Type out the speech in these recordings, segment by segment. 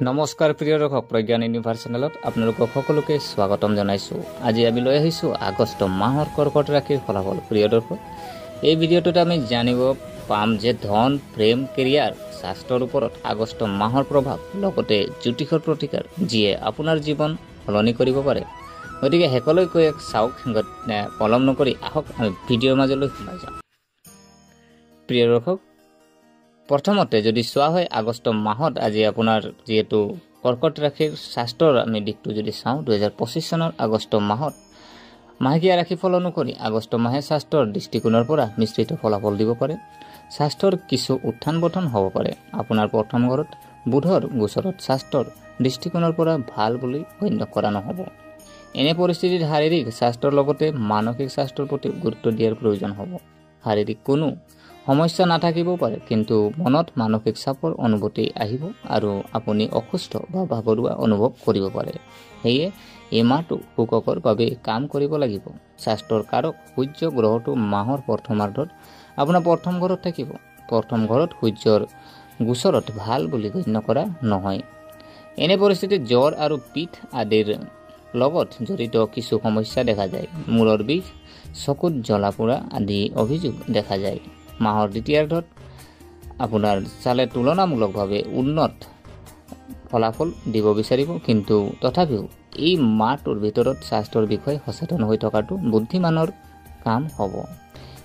নমস্কাৰ প্ৰিয় দৰ্শক, প্ৰজ্ঞান ইউনিভাৰ্ছ চেনেলত আপোনালোকক সকলোকে স্বাগতম জনাইছোঁ। আজি আমি লৈ আহিছোঁ আগষ্ট মাহৰ কৰ্কট ৰাশিৰ ফলাফল। প্ৰিয় দৰ্শক, এই ভিডিঅ'টোত আমি জানিব পাম যে ধন, প্ৰেম, কেৰিয়াৰ, স্বাস্থ্যৰ ওপৰত আগষ্ট মাহৰ প্ৰভাৱ, লগতে জ্যোতিষৰ প্ৰতিকাৰ, যিয়ে আপোনাৰ জীৱন সলনি কৰিব পাৰে। গতিকে শেষলৈকৈ চাওক, পলম নকৰি আহক আমি ভিডিঅ'ৰ মাজলৈ সোমাই যাওঁ। প্ৰিয় দৰ্শক, প্ৰথমতে যদি চোৱা হয় আগষ্ট মাহত আজি আপোনাৰ যিহেতু কৰ্কট ৰাশিৰ স্বাস্থ্যৰ আমি দিশটো যদি চাওঁ, 2025 চনৰ আগষ্ট মাহত মাহেকীয়া ৰাশিফল অনুসৰি আগষ্ট মাহে স্বাস্থ্যৰ দৃষ্টিকোণৰ পৰা মিশ্ৰিত ফলাফল দিব পাৰে। স্বাস্থ্যৰ কিছু উত্থান পতন হ'ব পাৰে। আপোনাৰ প্ৰথম ঘৰত বুধৰ গোচৰত স্বাস্থ্যৰ দৃষ্টিকোণৰ পৰা ভাল বুলি গণ্য কৰা নহ'ব। এনে পৰিস্থিতিত শাৰীৰিক স্বাস্থ্যৰ লগতে মানসিক স্বাস্থ্যৰ প্ৰতি গুৰুত্ব দিয়াৰ প্ৰয়োজন হ'ব। শাৰীৰিক কোনো সমস্যা নাথাকিবও পাৰে, কিন্তু মনত মানসিক চাপৰ অনুভূতি আহিব আৰু আপুনি অসুস্থ বা ভাগৰুৱা অনুভৱ কৰিব পাৰে। সেয়ে এই মাহটো সুখকৰ বাবে কাম কৰিব লাগিব। স্বাস্থ্যৰ কাৰক সূৰ্য গ্ৰহটো মাহৰ প্ৰথমাৰ্ধত আপোনাৰ প্ৰথম ঘৰত থাকিব। প্ৰথম ঘৰত সূৰ্যৰ গোচৰত ভাল বুলি গণ্য কৰা নহয়। এনে পৰিস্থিতিত জ্বৰ আৰু পিঠ আদিৰ লগত জড়িত কিছু সমস্যা দেখা যায়। মূৰৰ বিষ, চকুত জ্বলা পোৰা আদি অভিযোগ দেখা যায়। মাহৰ দ্বিতীয়াৰ্ধত আপোনাৰ চালে তুলনামূলকভাৱে উন্নত ফলাফল দিব বিচাৰিব, কিন্তু তথাপিও এই মাহটোৰ ভিতৰত স্বাস্থ্যৰ বিষয়ে সচেতন হৈ থকাটো বুদ্ধিমানৰ কাম হ'ব।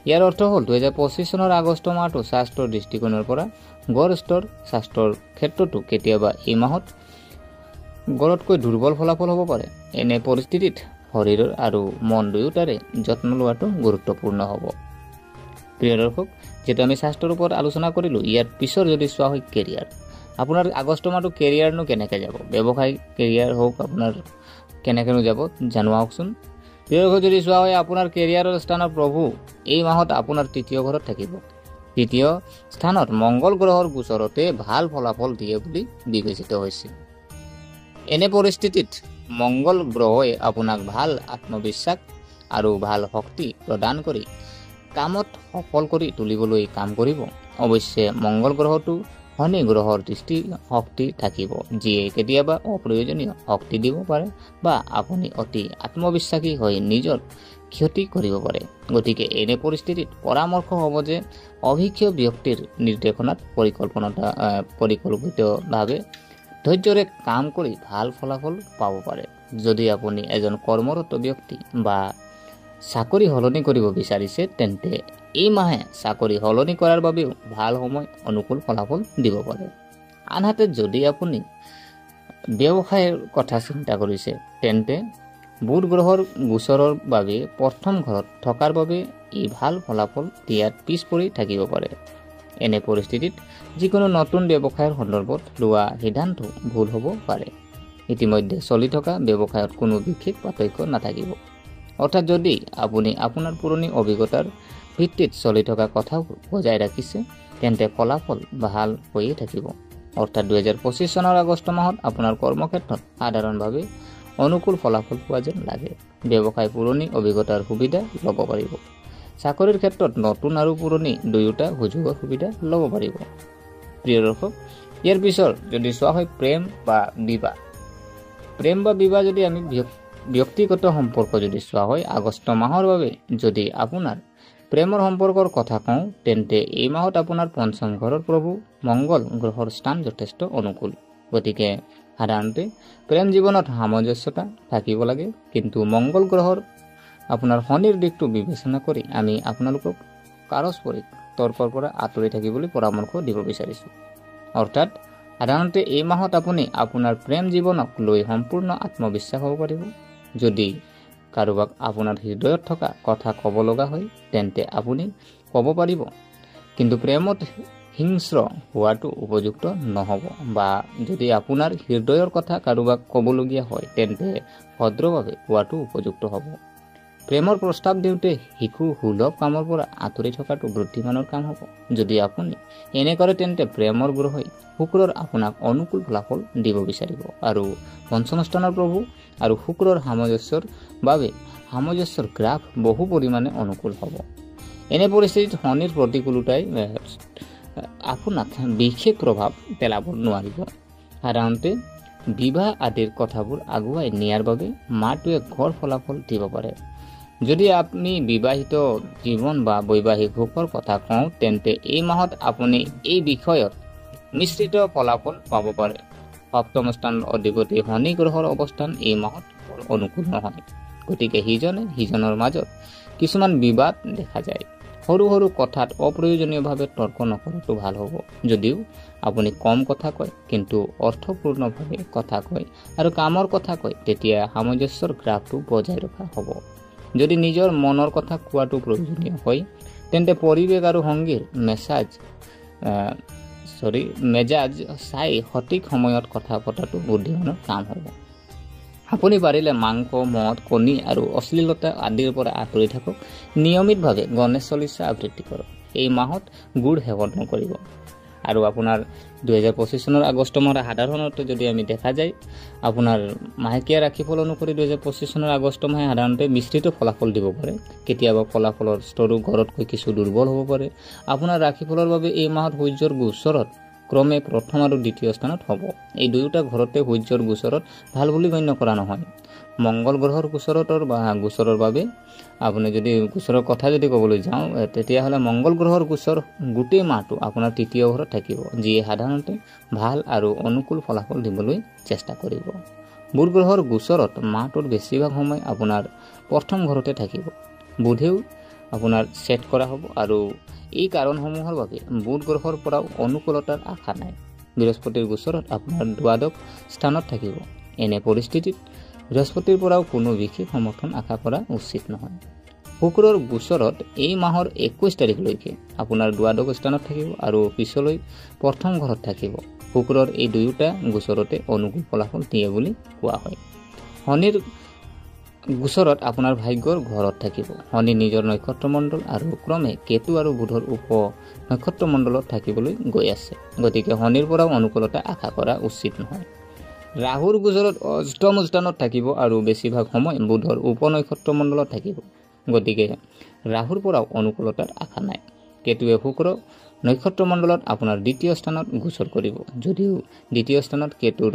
ইয়াৰ অৰ্থ হ'ল 2025 চনৰ আগষ্ট মাহটো স্বাস্থ্যৰ দৃষ্টিকোণৰ পৰা গড় স্তৰ স্বাস্থ্যৰ ক্ষেত্ৰতো কেতিয়াবা এই মাহত গড়তকৈ দুৰ্বল ফলাফল হ'ব পাৰে। এনে পৰিস্থিতিত শৰীৰৰ আৰু মন দুয়োটাৰে যত্ন লোৱাটো গুৰুত্বপূৰ্ণ হ'ব। প্ৰিয় দৰ্শক, যেহেতু আমি স্বাস্থ্যৰ ওপৰত আলোচনা কৰিলোঁ, ইয়াৰ পিছৰ যদি চোৱা হয় কেৰিয়াৰ, আপোনাৰ আগষ্ট মাহটো কেৰিয়াৰনো কেনেকৈ যাব, ব্যৱসায় কেৰিয়াৰ হওক আপোনাৰ কেনেকৈনো যাব জানো আহকচোন। প্ৰিয় দৰ্শক, যদি চোৱা হয় আপোনাৰ কেৰিয়াৰৰ স্থানৰ প্ৰভু এই মাহত আপোনাৰ তৃতীয় ঘৰত থাকিব। তৃতীয় স্থানত মংগল গ্ৰহৰ গোচৰতে ভাল ফলাফল দিয়ে বুলি বিবেচিত হৈছে। এনে পৰিস্থিতিত মংগল গ্ৰহই আপোনাক ভাল আত্মবিশ্বাস আৰু ভাল শক্তি প্ৰদান কৰি কামত সফল কৰি তুলিবলৈ কাম কৰিব। অৱশ্যে মংগল গ্ৰহটো শনি গ্ৰহৰ দৃষ্টি শক্তি থাকিব, যিয়ে কেতিয়াবা অপ্ৰয়োজনীয় শক্তি দিব পাৰে বা আপুনি অতি আত্মবিশ্বাসী হৈ নিজৰ ক্ষতি কৰিব পাৰে। গতিকে এনে পৰিস্থিতিত পৰামৰ্শ হ'ব যে অভিজ্ঞ ব্যক্তিৰ নিৰ্দেশনাত পৰিকল্পিতভাৱে ধৈৰ্যৰে কাম কৰি ভাল ফলাফল পাব পাৰে। যদি আপুনি এজন কৰ্মৰত ব্যক্তি বা চাকৰি সলনি কৰিব বিচাৰিছে, তেন্তে এই মাহে চাকৰি সলনি কৰাৰ বাবেও ভাল সময়, অনুকূল ফলাফল দিব পাৰে। আনহাতে যদি আপুনি ব্যৱসায়ৰ কথা চিন্তা কৰিছে, তেন্তে বুধ গ্ৰহৰ গোচৰৰ বাবে প্ৰথম ঘৰত থকাৰ বাবে ই ভাল ফলাফল দিয়াত পিছ পৰি থাকিব পাৰে। এনে পৰিস্থিতিত যিকোনো নতুন ব্যৱসায়ৰ সন্দৰ্ভত লোৱা সিদ্ধান্ত ভুল হ'ব পাৰে। ইতিমধ্যে চলি থকা ব্যৱসায়ত কোনো বিশেষ পাৰ্থক্য নাথাকিব। অৰ্থাৎ যদি আপুনি আপোনাৰ পুৰণি অভিজ্ঞতাৰ ভিত্তিত চলি থকা কথাবোৰ বজাই ৰাখিছে, তেন্তে ফলাফল ভাল হৈয়ে থাকিব। অৰ্থাৎ 2025 চনৰ আগষ্ট মাহত আপোনাৰ কৰ্মক্ষেত্ৰত সাধাৰণভাৱে অনুকূল ফলাফল পোৱা যেন লাগে। ব্যৱসায় পুৰণি অভিজ্ঞতাৰ সুবিধা ল'ব পাৰিব। চাকৰিৰ ক্ষেত্ৰত নতুন আৰু পুৰণি দুয়োটা সুযোগৰ সুবিধা ল'ব পাৰিব। প্ৰিয় দৰ্শক, ইয়াৰ পিছৰ যদি চোৱা হয় প্ৰেম বা বিবাহ, যদি আমি ব্যক্তিগত সম্পৰ্ক যদি চোৱা হয় আগষ্ট মাহৰ বাবে যদি আপোনাৰ প্ৰেমৰ সম্পৰ্কৰ কথা কওঁ, তেন্তে এই মাহত আপোনাৰ পঞ্চম ঘৰৰ প্ৰভু মংগল গ্ৰহৰ স্থান যথেষ্ট অনুকূল। গতিকে সাধাৰণতে প্ৰেম জীৱনত সামঞ্জস্যতা থাকিব লাগে, কিন্তু মংগল গ্ৰহৰ আপোনাৰ শনিৰ দিশটো বিবেচনা কৰি আমি আপোনালোকক পাৰস্পৰিক তৰ্কৰ পৰা আঁতৰি থাকিবলৈ পৰামৰ্শ দিব বিচাৰিছোঁ। অৰ্থাৎ সাধাৰণতে এই মাহত আপুনি আপোনাৰ প্ৰেম জীৱনক লৈ সম্পূৰ্ণ আত্মবিশ্বাস হ'ব পাৰিব। যদি কাৰোবাক আপোনাৰ হৃদয়ত থকা কথা ক'ব লগা হয়, তেন্তে আপুনি ক'ব পাৰিব, কিন্তু প্ৰেমত হিংস্ৰ হোৱাটো উপযুক্ত নহ'ব। বা যদি আপোনাৰ হৃদয়ৰ কথা কাৰোবাক ক'বলগীয়া হয়, তেন্তে ভদ্ৰভাৱে কোৱাটো উপযুক্ত হ'ব। প্ৰেমৰ প্ৰস্তাৱ দিওঁতে শিশু সুলভ কামৰ পৰা আঁতৰি থকাটো বুদ্ধিমানৰ কাম হ'ব। যদি আপুনি এনে কৰে, তেন্তে প্ৰেমৰ গ্ৰহই শুক্ৰৰ আপোনাক অনুকূল ফলাফল দিব বিচাৰিব আৰু পঞ্চম স্থানৰ প্ৰভু আৰু শুক্ৰৰ সামঞ্জস্যৰ বাবে সামঞ্জস্যৰ গ্ৰাফ বহু পৰিমাণে অনুকূল হ'ব। এনে পৰিস্থিতিত শনিৰ প্ৰতিকূলতাই আপোনাক বিশেষ প্ৰভাৱ পেলাব নোৱাৰিব। সাধাৰণতে বিবাহ আদিৰ কথাবোৰ আগুৱাই নিয়াৰ বাবে মাহটোৱে ঘৰ ফলাফল দিব পাৰে। যদি আপুনি বিবাহিত জীৱন বা বৈবাহিক সুখৰ কথা কওঁ তেন্তে এই মাহত আপুনি এই বিষয়ত মিশ্ৰিত ফলাফল পাব পাৰে। সপ্তম স্থানৰ অধিপতি শনি গ্ৰহৰ অৱস্থান এই মাহত অনুকূল নহয়, গতিকে সিজনৰ মাজত কিছুমান বিবাদ দেখা যায়। সৰু সৰু কথাত অপ্ৰয়োজনীয়ভাৱে তৰ্ক নকৰাটো ভাল হ'ব। যদিও আপুনি কম কথা কয় কিন্তু অৰ্থপূৰ্ণভাৱে কথা কয় আৰু কামৰ কথা কয় তেতিয়া সামঞ্জস্যৰ গ্ৰাফটো বজাই ৰখা হ'ব। যদি নিজৰ মনৰ কথা কোৱাটো প্ৰয়োজনীয় হয় তেন্তে পৰিৱেশ আৰু সংগীৰ মেজাজ চাই সঠিক সময়ত কথা পতাটো বুদ্ধিমানৰ কাম হ'ব। আপুনি পাৰিলে মাংস, মদ, কণী আৰু অশ্লীলতা আদিৰ পৰা আঁতৰি থাকক। নিয়মিতভাৱে গণেশ চলিচা আবৃত্তি কৰক। এই মাহত গুড় সেৱন নকৰিব। আৰু আপোনাৰ 2025 চনৰ আগষ্ট মাহত সাধাৰণতে যদি আমি দেখা যায় আপোনাৰ মাহেকীয়া ৰাশিফল অনুসৰি 2025 চনৰ আগষ্ট মাহে সাধাৰণতে মিশ্ৰিত ফলাফল দিব পাৰে। কেতিয়াবা ফলাফলৰ স্তৰো ঘৰতকৈ কিছু দুৰ্বল হ'ব পাৰে। আপোনাৰ ৰাশিফলৰ বাবে এই মাহত সূৰ্যৰ গোচৰত ক্ৰমে প্ৰথম আৰু দ্বিতীয় স্থানত হ'ব। এই দুয়োটা ঘৰতে সূৰ্যৰ গোচৰত ভাল বুলি গণ্য কৰা নহয়। মংগল গ্ৰহৰ গোচৰৰ বাবে আপুনি যদি গোচৰৰ কথা যদি ক'বলৈ যাওঁ তেতিয়াহ'লে মংগল গ্ৰহৰ গোচৰ গোটেই মাহটো আপোনাৰ তৃতীয় ঘৰত থাকিব, যিয়ে সাধাৰণতে ভাল আৰু অনুকূল ফলাফল দিবলৈ চেষ্টা কৰিব। বুধ গ্ৰহৰ গোচৰত মাহটোৰ বেছিভাগ সময় আপোনাৰ প্ৰথম ঘৰতে থাকিব। বুধেও আপোনাৰ ছেট কৰা হ'ব আৰু এই কাৰণসমূহৰ বাবে বুধ গ্ৰহৰ পৰাও অনুকূলতাৰ আশা নাই। বৃহস্পতিৰ গোচৰত আপোনাৰ দ্বাদশ স্থানত থাকিব। এনে পৰিস্থিতিত বৃহস্পতিৰ পৰাও কোনো বিশেষ সমৰ্থন আশা কৰা উচিত নহয়। শুক্ৰৰ গোচৰত এই মাহৰ 21 তাৰিখলৈকে আপোনাৰ দ্বাদশ স্থানত থাকিব আৰু পিছলৈ প্ৰথম ঘৰত থাকিব। শুক্ৰৰ এই দুয়োটা গোচৰতে অনুকূল ফলাফল দিয়ে বুলি কোৱা হয়। শনিৰ গোচৰত আপোনাৰ ভাগ্যৰ ঘৰত থাকিব। শনি নিজৰ নক্ষত্ৰমণ্ডল আৰু ক্ৰমে কেতু আৰু বুধৰ উপ নক্ষত্ৰমণ্ডলত থাকিবলৈ গৈ আছে, গতিকে শনিৰ পৰাও অনুকূলতা আশা কৰা উচিত নহয়। ৰাহুৰ গোচৰত অষ্টম স্থানত থাকিব আৰু বেছিভাগ সময় বুধৰ উপ নক্ষত্ৰমণ্ডলত থাকিব, গতিকে ৰাহুৰ পৰাও অনুকূলতাৰ আশা নাই। কেতুৱে শুক্ৰ নক্ষত্ৰমণ্ডলত আপোনাৰ দ্বিতীয় স্থানত গোচৰ কৰিব। যদিও দ্বিতীয় স্থানত কেতুৰ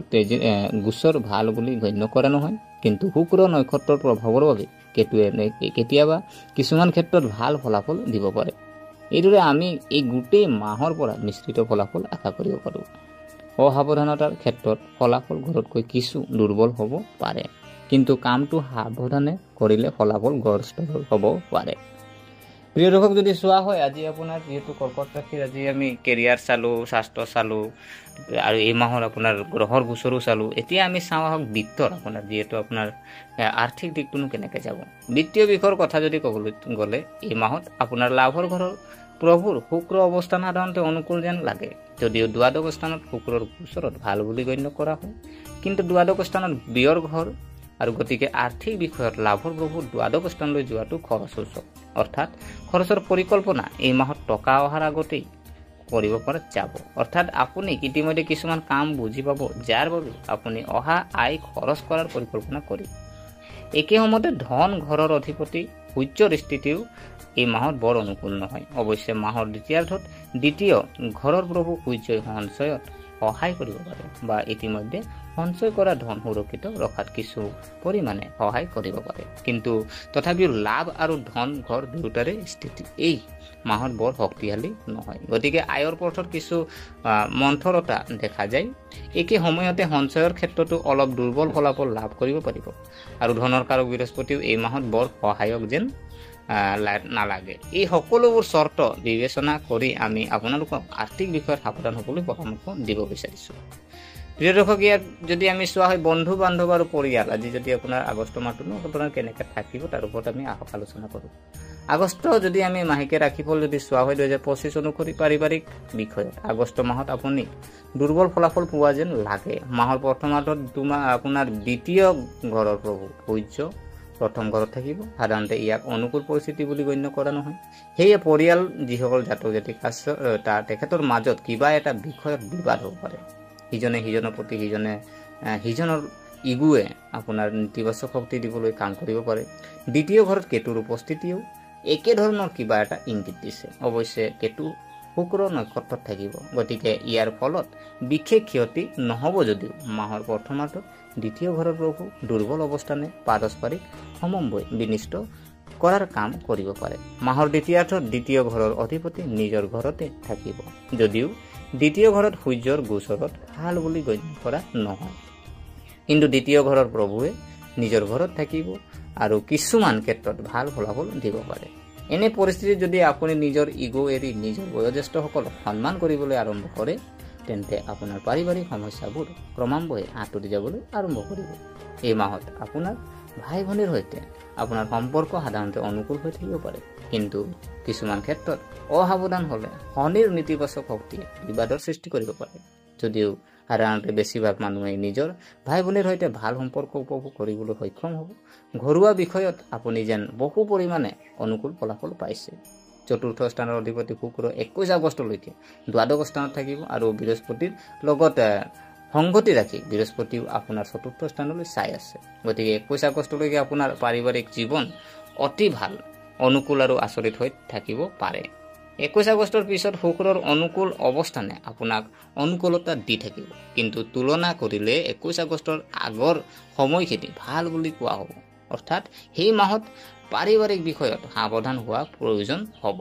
গোচৰ ভাল বুলি গণ্য কৰা নহয়, কিন্তু শুক্ৰ নক্ষত্ৰৰ প্ৰভাৱৰ বাবে কেতুৱে কেতিয়াবা কিছুমান ক্ষেত্ৰত ভাল ফলাফল দিব পাৰে। এইদৰে আমি এই গোটেই মাহৰ পৰা মিশ্ৰিত ফলাফল আশা কৰিব পাৰোঁ। অসাৱধানতাৰ ক্ষেত্ৰত ফলাফল ঘৰতকৈ কিছু দুৰ্বল হ'ব পাৰে, কিন্তু কামটো সাৱধানে কৰিলে ফলাফল গড় স্তৰৰ হ'ব পাৰে। প্ৰিয় দৰ্শক, যদি চোৱা হয় আজি আপোনাৰ যিহেতু কৰ্কট ৰাশিৰ আজি আমি কেৰিয়াৰ চালোঁ, স্বাস্থ্য চালোঁ আৰু এই মাহৰ আপোনাৰ গ্ৰহৰ গোচৰো চালোঁ। এতিয়া আমি চাওঁ আহক বিত্তৰ আপোনাৰ যিহেতু আপোনাৰ আৰ্থিক দিশটোনো কেনেকৈ যাব। বিত্তীয় বিষয়ৰ কথা যদি ক'বলৈ গ'লে এই মাহত আপোনাৰ লাভৰ ঘৰৰ প্ৰভুৰ শুক্ৰ অৱস্থান সাধাৰণতে অনুকূল যেন লাগে। যদিও দ্বাদশ স্থানত শুক্ৰৰ গোচৰত ভাল বুলি গণ্য কৰা হয়, কিন্তু দ্বাদশ স্থানত ব্যয়ৰ ঘৰ আৰু গতিকে আৰ্থিক বিষয়ত লাভৰ প্ৰভু দ্বাদশ স্থানলৈ যোৱাটো খৰচসূচক, অৰ্থাৎ খৰচৰ পৰিকল্পনা এই মাহত টকা অহাৰ আগতেই কৰিব পৰা যাব। অৰ্থাৎ আপুনি ইতিমধ্যে কিছুমান কাম বুজি পাব যাৰ বাবে আপুনি অহা আয় খৰচ কৰাৰ পৰিকল্পনা কৰিব। একে সময়তে ধন ঘৰৰ অধিপতি সূৰ্যৰ স্থিতিও এই মাহত বৰ অনুকূল নহয়। অৱশ্যে মাহৰ দ্বিতীয়াৰ্ধত দ্বিতীয় ঘৰৰ প্ৰভু সূৰ্যই সঞ্চয়ত সহায় কৰিব পাৰে বা ইতিমধ্যে সঞ্চয় কৰা ধন সুৰক্ষিত ৰখাত কিছু পৰিমাণে সহায় কৰিব পাৰে, কিন্তু তথাপিও লাভ আৰু ধন ঘৰ দুয়োটাৰে স্থিতি এই মাহত বৰ শক্তিশালী নহয়, গতিকে আয়ৰ পথত কিছু মন্থৰতা দেখা যায়। একে সময়তে সঞ্চয়ৰ ক্ষেত্ৰতো অলপ দুৰ্বল ফলাফল লাভ কৰিব পাৰিব আৰু ধনৰ কাৰক বৃহস্পতিও এই মাহত বৰ সহায়ক যেন নালাগে। এই সকলোবোৰ চৰ্ত বিবেচনা কৰি আমি আপোনালোকক আৰ্থিক বিষয়ত সাৱধান হ'বলৈ পৰামৰ্শ দিব বিচাৰিছোঁ। প্ৰিয় দৰ্শক, ইয়াত যদি আমি চোৱা হয় বন্ধু বান্ধৱ আৰু পৰিয়াল আজি যদি আপোনাৰ আগষ্ট মাহটোনো আপোনাৰ কেনেকৈ থাকিব তাৰ ওপৰত আমি আলোচনা কৰোঁ। আগষ্ট যদি আমি মাহেকীয়া ৰাশিফল যদি চোৱা হয় 2025 অনুসৰি পাৰিবাৰিক বিষয়ত আগষ্ট মাহত আপুনি দুৰ্বল ফলাফল পোৱা যেন লাগে। মাহৰ প্ৰথমাৰ্ধত আপোনাৰ দ্বিতীয় ঘৰৰ প্ৰভু সূৰ্য প্ৰথম ঘৰত থাকিব। সাধাৰণতে ইয়াক অনুকূল পৰিস্থিতি বুলি গণ্য কৰা নহয়। সেয়ে পৰিয়াল যিসকল জাতক জাতিক আছে তেখেতৰ মাজত কিবা এটা বিষয়ত বিবাদ হ'ব পাৰে। সিজনে সিজনৰ প্ৰতি সিজনৰ ইগুৱে আপোনাৰ নেতিবাচক শক্তি দিবলৈ কাম কৰিব পাৰে। দ্বিতীয় ঘৰত কেতুৰ উপস্থিতিও একেধৰণৰ কিবা এটা ইংগিত দিছে। অৱশ্যে কেতু শুক্ৰ নক্ষত্ৰত থাকিব। গতিকে ইয়াৰ ফলত বিশেষ ক্ষতি নহ'ব যদিও মাহৰ প্ৰথমাৰ্ধত দ্বিতীয় ঘৰৰ প্ৰভু দুৰ্বল অৱস্থানে পাৰস্পৰিক সমন্বয় বিনিষ্ট কৰাৰ কাম কৰিব পাৰে। মাহৰ দ্বিতীয়াৰ্ধত দ্বিতীয় ঘৰৰ অধিপতি নিজৰ ঘৰতে থাকিব, যদিও দ্বিতীয় ঘৰত সূৰ্যৰ গোচৰত ভাল বুলি গণ্য কৰা নহয়। কিন্তু দ্বিতীয় ঘৰৰ প্ৰভুৱে নিজৰ ঘৰত থাকিব আৰু কিছুমান ক্ষেত্ৰত ভাল ফলাফল দিব পাৰে। এনে পৰিস্থিতিত যদি আপুনি নিজৰ ইগ' এৰি নিজৰ বয়োজ্যেষ্ঠসকলক সন্মান কৰিবলৈ আৰম্ভ কৰে, তেন্তে আপোনাৰ পাৰিবাৰিক সমস্যাবোৰ ক্ৰমান্বয়ে আঁতৰি যাবলৈ আৰম্ভ কৰিব। এই মাহত আপোনাৰ ভাই ভনীৰ সৈতে আপোনাৰ সম্পৰ্ক সাধাৰণতে অনুকূল হৈ থাকিব পাৰে, কিন্তু কিছুমান ক্ষেত্ৰত অসাৱধান হ'লে শনিৰ নেতিবাচক শক্তিয়ে বিবাদৰ সৃষ্টি কৰিব পাৰে। যদিও সাধাৰণতে বেছিভাগ মানুহে নিজৰ ভাই ভনীৰ সৈতে ভাল সম্পৰ্ক উপভোগ কৰিবলৈ সক্ষম হ'ব, ঘৰুৱা বিষয়ত আপুনি যেন বহু পৰিমাণে অনুকূল ফলাফল পাইছে। চতুৰ্থ স্থানৰ অধিপতি শুক্ৰ 21 আগষ্টলৈকে দ্বাদশ স্থানত থাকিব আৰু বৃহস্পতিৰ লগত সংগতি ৰাখি বৃহস্পতিও আপোনাৰ চতুৰ্থ স্থানলৈ চাই আছে। গতিকে 21 আগষ্টলৈকে আপোনাৰ পাৰিবাৰিক জীৱন অতি ভাল, অনুকূল আৰু আচৰিত হৈ থাকিব পাৰে। 21 আগষ্টৰ পিছত শুক্ৰৰ অনুকূল অৱস্থানে আপোনাক অনুকূলতা দি থাকিব, কিন্তু তুলনা কৰিলে 21 আগষ্টৰ আগৰ সময়খিনি ভাল বুলি কোৱা হ'ব। অৰ্থাৎ সেই মাহত পাৰিবাৰিক বিষয়ত সাৱধান হোৱা প্ৰয়োজন হ'ব।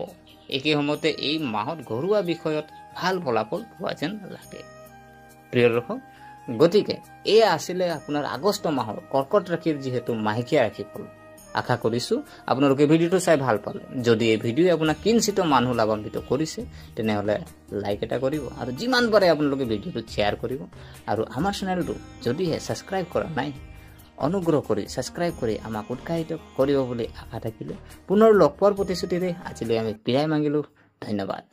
একে সময়তে এই মাহত ঘৰুৱা বিষয়ত ভাল ফলাফল পোৱা যেন লাগে। প্ৰিয় দৰ্শক, গতিকে এয়া আছিলে আপোনাৰ আগষ্ট মাহৰ কৰ্কট ৰাশিৰ যিহেতু মাহেকীয়া ৰাশিফল। আশা কৰিছোঁ আপোনালোকে ভিডিঅ'টো চাই ভাল পালে। যদি এই ভিডিঅ'ই আপোনাক কিঞ্চিত মানুহ লাভান্বিত কৰিছে, তেনেহ'লে লাইক এটা কৰিব আৰু যিমান পাৰে আপোনালোকে ভিডিঅ'টো শ্বেয়াৰ কৰিব। আৰু আমাৰ চেনেলটো যদিহে ছাবস্ক্ৰাইব কৰা নাই, অনুগ্ৰহ কৰি ছাবস্ক্ৰাইব কৰি আমাক উৎসাহিত কৰিব বুলি আশা থাকিলে পুনৰ লগ পোৱাৰ প্ৰতিশ্ৰুতিৰে আজিলৈ আমি বিদায় মাগিলোঁ। ধন্যবাদ।